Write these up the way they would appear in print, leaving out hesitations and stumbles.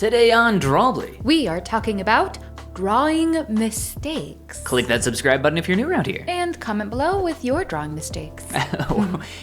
Today on Drawbli, We are talking about drawing mistakes. click that subscribe button if you're new around here. And comment below with your drawing mistakes.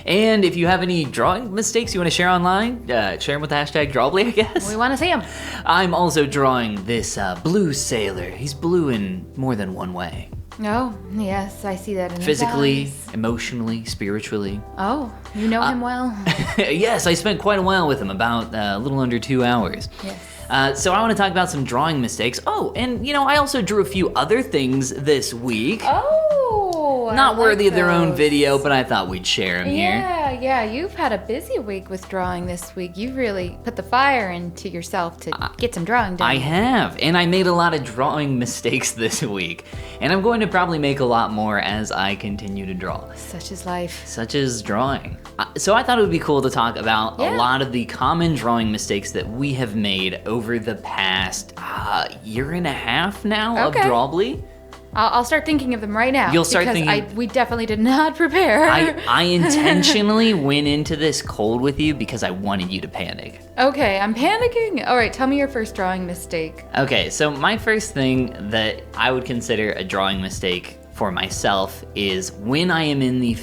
And if you have any drawing mistakes you want to share online, share them with the hashtag Drawbli, I guess. We want to see them. I'm also drawing this blue sailor. He's blue in more than one way. Oh, yes, I see that in his Physically, eyes. emotionally, spiritually. Oh, you know him well? Yes, I spent quite a while with him, about a little under 2 hours. Yes. So I want to talk about some drawing mistakes. Oh, and I also drew a few other things this week. Oh, Not I worthy like of their own those. video, but I thought we'd share them here. Yeah, you've had a busy week with drawing this week. You really put the fire into yourself to get some drawing done. I have, and I made a lot of drawing mistakes this week, and I'm going to probably make a lot more as I continue to draw. Such is life. Such as drawing. So I thought it would be cool to talk about a lot of the common drawing mistakes that we have made over the past year and a half now Okay. of Drawbli. I'll start thinking of them right now. You'll start because thinking- we definitely did not prepare. I intentionally went into this cold with you because I wanted you to panic. Okay, I'm panicking. All right, tell me your first drawing mistake. Okay, so my first thing that I would consider a drawing mistake for myself is when I am in the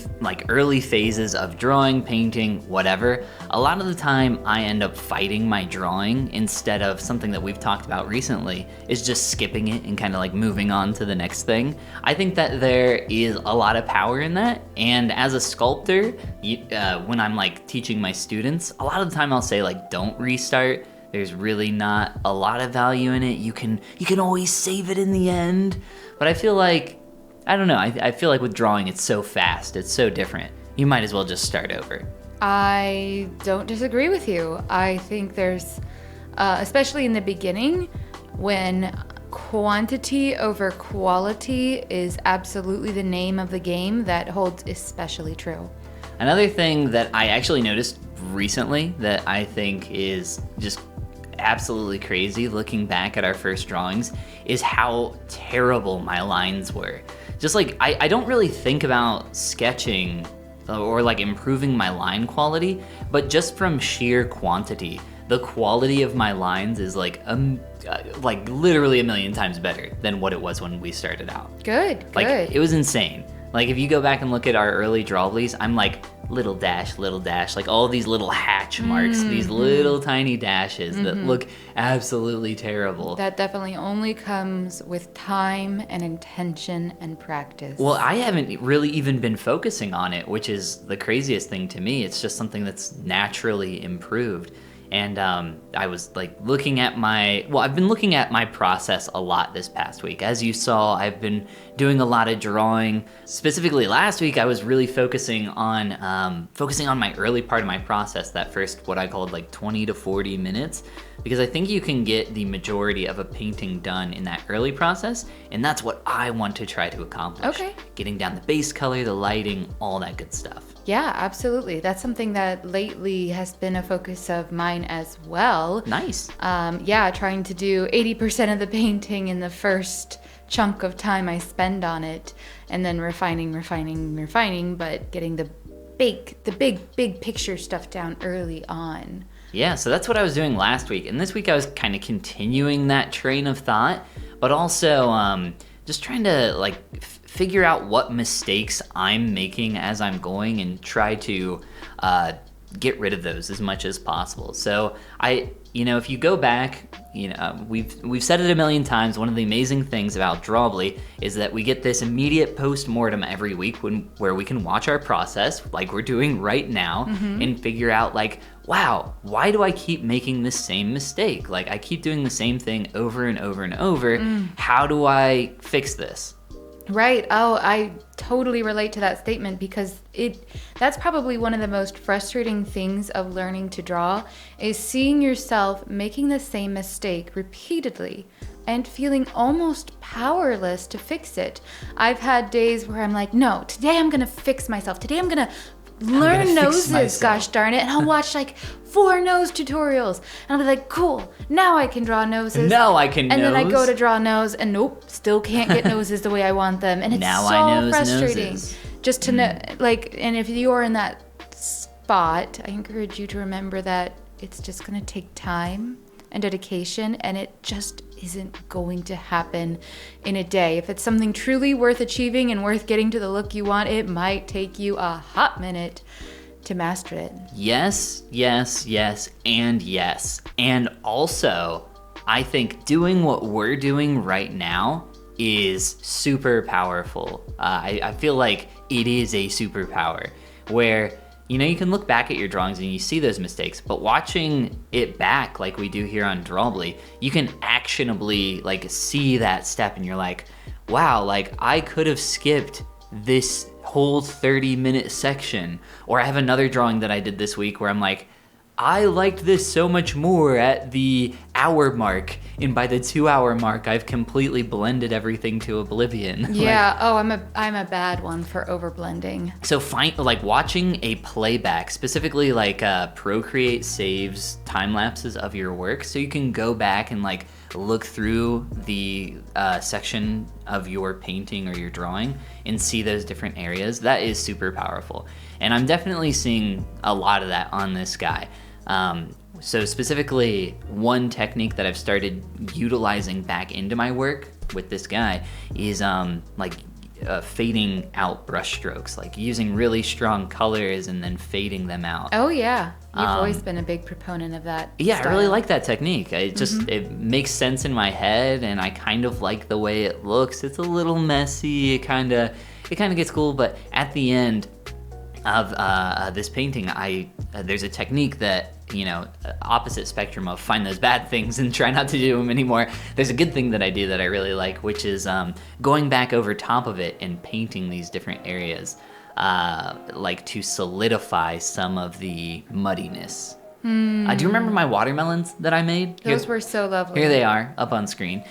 early phases of drawing, painting, whatever, a lot of the time I end up fighting my drawing instead of something that we've talked about recently is just skipping it and kind of moving on to the next thing. I think that there is a lot of power in that, and as a sculptor, when I'm teaching my students, a lot of the time I'll say don't restart. There's really not a lot of value in it. You can always save it in the end, but I feel I don't know, I feel like with drawing it's so fast, it's so different. You might as well just start over. I don't disagree with you. I think there's, especially in the beginning, when quantity over quality is absolutely the name of the game, that holds especially true. Another thing that I actually noticed recently that I think is just absolutely crazy looking back at our first drawings is how terrible my lines were. Just I don't really think about sketching or improving my line quality, but just from sheer quantity, the quality of my lines is literally a million times better than what it was when we started out. Good. It was insane. If you go back and look at our early Drawblis, I'm little dash, all these little hatch marks, these little tiny dashes that look absolutely terrible. That definitely only comes with time and intention and practice. Well, I haven't really even been focusing on it, which is the craziest thing to me. It's just something that's naturally improved. And I was looking at I've been looking at my process a lot this past week. As you saw, I've been doing a lot of drawing. Specifically last week, I was really focusing on my early part of my process, that first, what I called 20 to 40 minutes, because I think you can get the majority of a painting done in that early process, and that's what I want to try to accomplish. Okay. Getting down the base color, the lighting, all that good stuff. Yeah, absolutely. That's something that lately has been a focus of mine as well. Nice. Trying to do 80% of the painting in the first chunk of time I spend on it, and then refining, but getting the big picture stuff down early on. Yeah, so that's what I was doing last week, and this week I was kind of continuing that train of thought, but also just trying to figure out what mistakes I'm making as I'm going and try to get rid of those as much as possible. So if you go back, we've said it a million times, one of the amazing things about Drawbli is that we get this immediate post-mortem every week where we can watch our process like we're doing right now and figure out wow, why do I keep making this same mistake? I keep doing the same thing over and over and over. How do I fix this? Right. Oh, I totally relate to that statement because that's probably one of the most frustrating things of learning to draw is seeing yourself making the same mistake repeatedly and feeling almost powerless to fix it. I've had days where I'm no, today I'm going to fix myself. Today I'm going to learn noses, gosh darn it. And I'll watch 4 nose tutorials. And I'll be cool, now I can draw noses. Now I can And nose. then I go to draw nose and nope, still can't get noses the way I want them. And it's now so I nose frustrating. Noses. Just to know, and if you're in that spot, I encourage you to remember that it's just going to take time and dedication, and it just isn't going to happen in a day. If it's something truly worth achieving and worth getting to the look you want, it might take you a hot minute to master it. Yes, yes, yes, and yes. And also, I think doing what we're doing right now is super powerful. I feel like it is a superpower where, you know, you can look back at your drawings and you see those mistakes, but watching it back like we do here on Drawbli, you can actionably like see that step and you're like, wow, like I could have skipped this whole 30-minute section. Or I have another drawing that I did this week where I'm like, I liked this so much more at the hour mark, and by the 2-hour mark, I've completely blended everything to oblivion. Yeah. I'm a bad one for overblending. So watching a playback, specifically like Procreate saves time lapses of your work, so you can go back and like look through the section of your painting or your drawing and see those different areas. That is super powerful, and I'm definitely seeing a lot of that on this guy. So specifically, one technique that I've started utilizing back into my work with this guy is fading out brush strokes, like using really strong colors and then fading them out. Oh yeah, you've always been a big proponent of that. Yeah, style. I really like that technique. It makes sense in my head, and I kind of like the way it looks. It's a little messy. It kind of gets cool, but at the end of this painting, there's a technique that, you know, opposite spectrum of find those bad things and try not to do them anymore. There's a good thing that I do that I really like, which is going back over top of it and painting these different areas, like to solidify some of the muddiness. Do you remember my watermelons that I made? Those were so lovely. Here they are up on screen.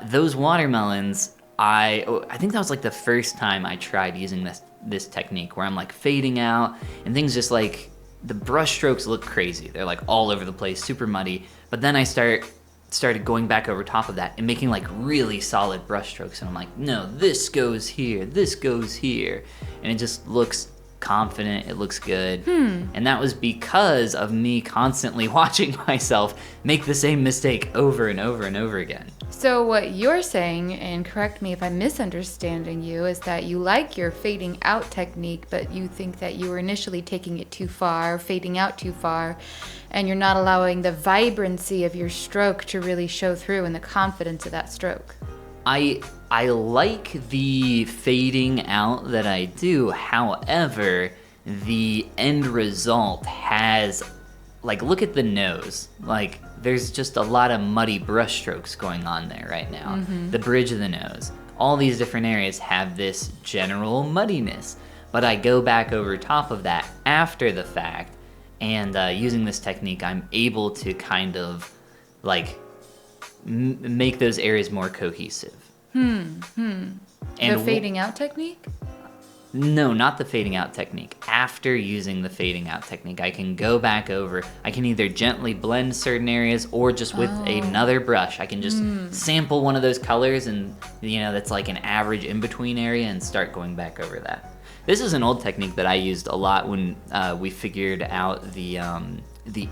Those watermelons, I think that was like the first time I tried using this technique where I'm like fading out and things just like, the brush strokes look crazy. They're like all over the place, super muddy. But then I started going back over top of that and making like really solid brush strokes. And I'm like, no, this goes here, this goes here. And it just looks confident, it looks good. And that was because of me constantly watching myself make the same mistake over and over and over again. So what you're saying, and correct me if I'm misunderstanding you, is that you like your fading out technique, but you think that you were initially taking it too far, fading out too far, and you're not allowing the vibrancy of your stroke to really show through and the confidence of that stroke. I like the fading out that I do. However, the end result has, like, look at the nose. Like, there's just a lot of muddy brush strokes going on there right now. The bridge of the nose. All these different areas have this general muddiness. But I go back over top of that after the fact, and using this technique, I'm able to kind of, like, make those areas more cohesive. And The fading out technique? No, not the fading out technique. After using the fading out technique, I can go back over. I can either gently blend certain areas or just with another brush. I can just sample one of those colors and, you know, that's like an average in-between area and start going back over that. This is an old technique that I used a lot when we figured out the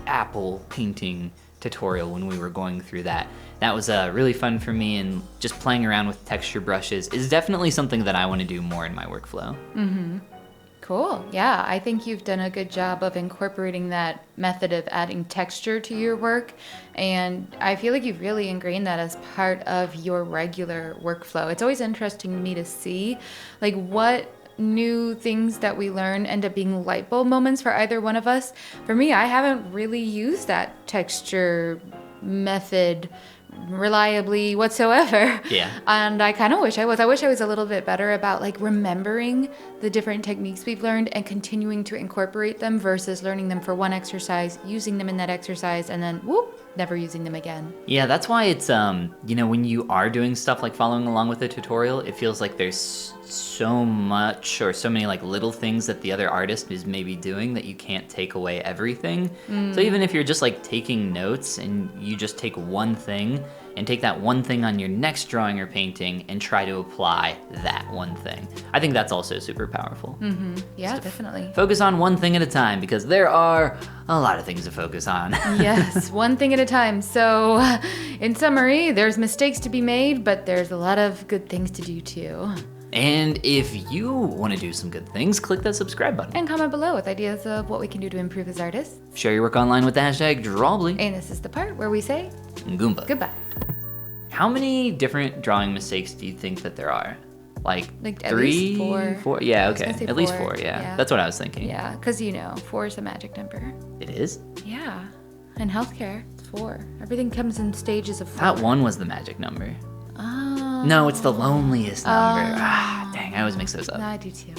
apple painting tutorial when we were going through that. That was really fun for me, and just playing around with texture brushes is definitely something that I want to do more in my workflow. Cool. Yeah, I think you've done a good job of incorporating that method of adding texture to your work, and I feel like you've really ingrained that as part of your regular workflow. It's always interesting to me to see, like, what new things that we learn end up being light bulb moments for either one of us. For me, I haven't really used that texture method reliably whatsoever. Yeah. And I kind of wish I was. I wish I was a little bit better about, like, remembering the different techniques we've learned and continuing to incorporate them versus learning them for one exercise, using them in that exercise, and then whoop, never using them again. Yeah, that's why it's you know, when you are doing stuff like following along with a tutorial, it feels like there's so much or so many like little things that the other artist is maybe doing that you can't take away everything. So even if you're just like taking notes and you just take one thing and take that one thing on your next drawing or painting and try to apply that one thing, I think that's also super powerful. Yeah, definitely. Focus on one thing at a time, because there are a lot of things to focus on. Yes, one thing at a time. So, in summary, there's mistakes to be made, but there's a lot of good things to do too. And if you want to do some good things, click that subscribe button. And comment below with ideas of what we can do to improve as artists. Share your work online with the hashtag Drawbli. And this is the part where we say Goomba. goodbye. How many different drawing mistakes do you think that there are? Like at 3, least 4. 4? Yeah, I was okay. gonna say At least 4, 4, yeah. yeah. That's what I was thinking. Yeah, because 4 is a magic number. It is? Yeah, in healthcare, it's 4. Everything comes in stages of 4. I thought 1 was the magic number. Oh. No, it's the loneliest number. Dang, I always mix those up. No, I do too.